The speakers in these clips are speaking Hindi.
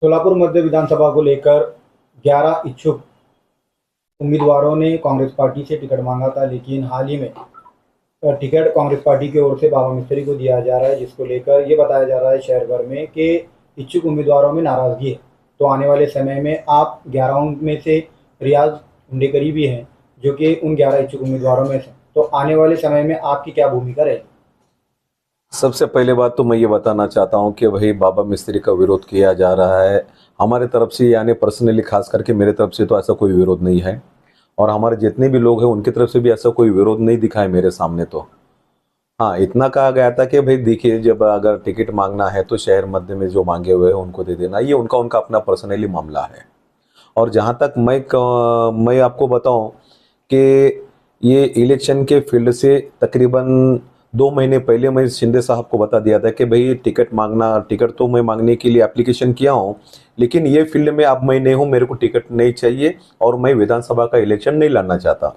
सोलापुर मध्य विधानसभा को लेकर 11 इच्छुक उम्मीदवारों ने कांग्रेस पार्टी से टिकट मांगा था, लेकिन हाल ही में टिकट कांग्रेस पार्टी की ओर से बाबा मिस्त्री को दिया जा रहा है, जिसको लेकर ये बताया जा रहा है शहर भर में कि इच्छुक उम्मीदवारों में नाराजगी है। तो आने वाले समय में आप 11 में से रियाज हुंडेकरी भी हैं, जो कि उन 11 इच्छुक उम्मीदवारों में से, तो आने वाले समय में आपकी क्या भूमिका रहेगी? सबसे पहले बात तो मैं ये बताना चाहता हूँ कि वही बाबा मिस्त्री का विरोध किया जा रहा है हमारे तरफ से, यानी पर्सनली खास करके मेरे तरफ से तो ऐसा कोई विरोध नहीं है, और हमारे जितने भी लोग हैं उनकी तरफ से भी ऐसा कोई विरोध नहीं दिखा है मेरे सामने। तो हाँ, इतना कहा गया था कि भाई देखिए, जब अगर टिकट मांगना है तो शहर मध्य में जो मांगे हुए हैं उनको दे देना, ये उनका उनका अपना पर्सनली मामला है। और जहाँ तक मैं आपको बताऊं कि ये इलेक्शन के फील्ड से तकरीबन 2 महीने पहले मैं शिंदे साहब को बता दिया था कि भाई टिकट तो मैं मांगने के लिए एप्लीकेशन किया हूँ, लेकिन ये फील्ड में अब मैं नहीं हूँ, मेरे को टिकट नहीं चाहिए और मैं विधानसभा का इलेक्शन नहीं लड़ना चाहता।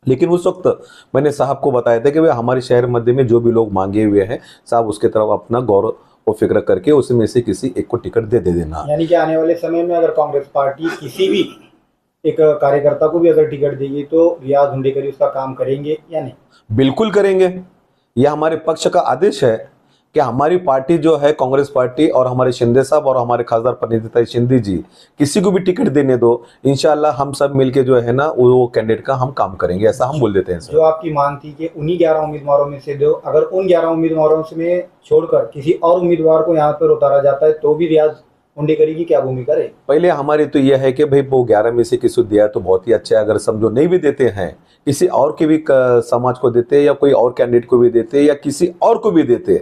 लेकिन उस वक्त मैंने साहब को बताया था कि भाई हमारे शहर मध्य में जो भी लोग मांगे हुए हैं साहब, उसके तरफ अपना गौर और फिक्र करके उसमें से किसी एक को टिकट दे देना। यानी कि आने वाले समय में अगर कांग्रेस पार्टी किसी भी एक कार्यकर्ता को भी अगर टिकट देगी तो रियाज हुंडेकरी उसका काम करेंगे या नहीं? बिल्कुल करेंगे। यह हमारे पक्ष का आदेश है कि हमारी पार्टी जो है कांग्रेस पार्टी, और हमारे शिंदे साहब और हमारे खासदार परिणीता शिंदे जी, किसी को भी टिकट देने दो, इंशाल्लाह हम सब मिलके जो है ना वो कैंडिडेट का हम काम करेंगे, ऐसा हम बोल देते हैं सर। जो आपकी मांग थी कि उन्हीं 11 उम्मीदवारों में से दो, अगर उन 11 उम्मीदवारों में छोड़कर किसी और उम्मीदवार को यहाँ पर उतारा जाता है तो भी रियाज हुंडेकरी की क्या भूमिका रहे? पहले हमारी तो यह है कि भाई वो 11 में से किसी को दिया तो बहुत ही अच्छा है, अगर समझो नहीं भी देते हैं किसी और के भी समाज को देते, या कोई और कैंडिडेट को भी देते, या किसी और को भी देते,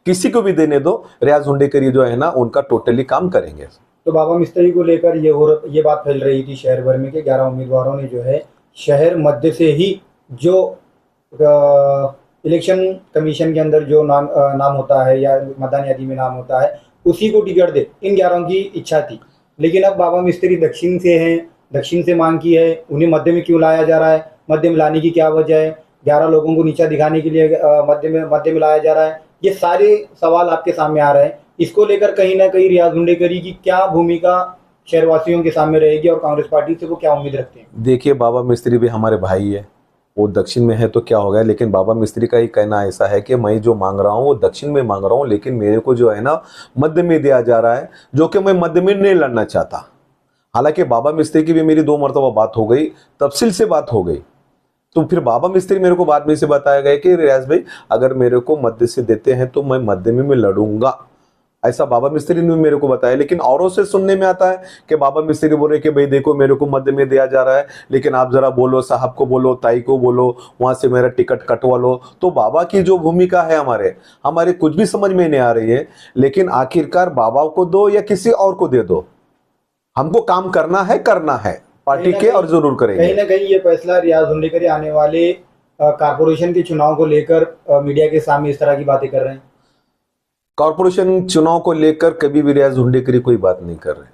किसी को भी देने दो, रियाज हुंडेकरी जो है ना उनका टोटली काम करेंगे। तो बाबा मिस्त्री को लेकर ये बात फैल रही थी शहर भर में कि 11 उम्मीदवारों ने जो है शहर मध्य से ही जो इलेक्शन कमीशन के अंदर जो नाम होता है या मतदान यादी में नाम होता है उसी को टिकट दे, इन 11 की इच्छा थी। लेकिन अब बाबा मिस्त्री दक्षिण से हैं, दक्षिण से मांग की है, उन्हें मध्य में क्यों लाया जा रहा है? मध्य में लाने की क्या वजह है? 11 लोगों को नीचा दिखाने के लिए मध्य में लाया जा रहा है? ये सारे सवाल आपके सामने आ रहे हैं। इसको लेकर कहीं ना कहीं रियाज हुंडेकरी की क्या भूमिका शहरवासियों के सामने रहेगी और कांग्रेस पार्टी से वो क्या उम्मीद रखते हैं? देखिए, बाबा मिस्त्री भी हमारे भाई है, वो दक्षिण में है तो क्या हो गया, लेकिन बाबा मिस्त्री का ही कहना ऐसा है कि मैं जो मांग रहा हूँ वो दक्षिण में मांग रहा हूँ, लेकिन मेरे को जो है ना मध्य में दिया जा रहा है, जो कि मैं मध्य में नहीं लड़ना चाहता। हालांकि बाबा मिस्त्री की भी मेरी 2 मरतबा बात हो गई, तफसील से बात हो गई, तो फिर बाबा मिस्त्री मेरे को बाद में से बताया गया कि रियाज भाई अगर मेरे को मध्य से देते हैं तो मैं मध्य में मैं लड़ूंगा, ऐसा बाबा मिस्त्री ने मेरे को बताया। लेकिन औरों से सुनने में आता है कि बाबा मिस्त्री बोल रहे कि भाई देखो मेरे को मध्य में दिया जा रहा है, लेकिन आप जरा बोलो, साहब को बोलो, ताई को बोलो, वहां से मेरा टिकट कटवा लो। तो बाबा की जो भूमिका है हमारे कुछ भी समझ में नहीं आ रही है, लेकिन आखिरकार बाबा को दो या किसी और को दे दो, हमको काम करना है पार्टी के, और जरूर करेंगे। कहीं ना कहीं ये फैसला रियाज हुंडेकरी आने वाले कारपोरेशन के चुनाव को लेकर मीडिया के सामने इस तरह की बातें कर रहे हैं। कॉर्पोरेशन चुनाव को लेकर कभी भी रियाज हुंडेकरी कोई बात नहीं कर रहे हैं।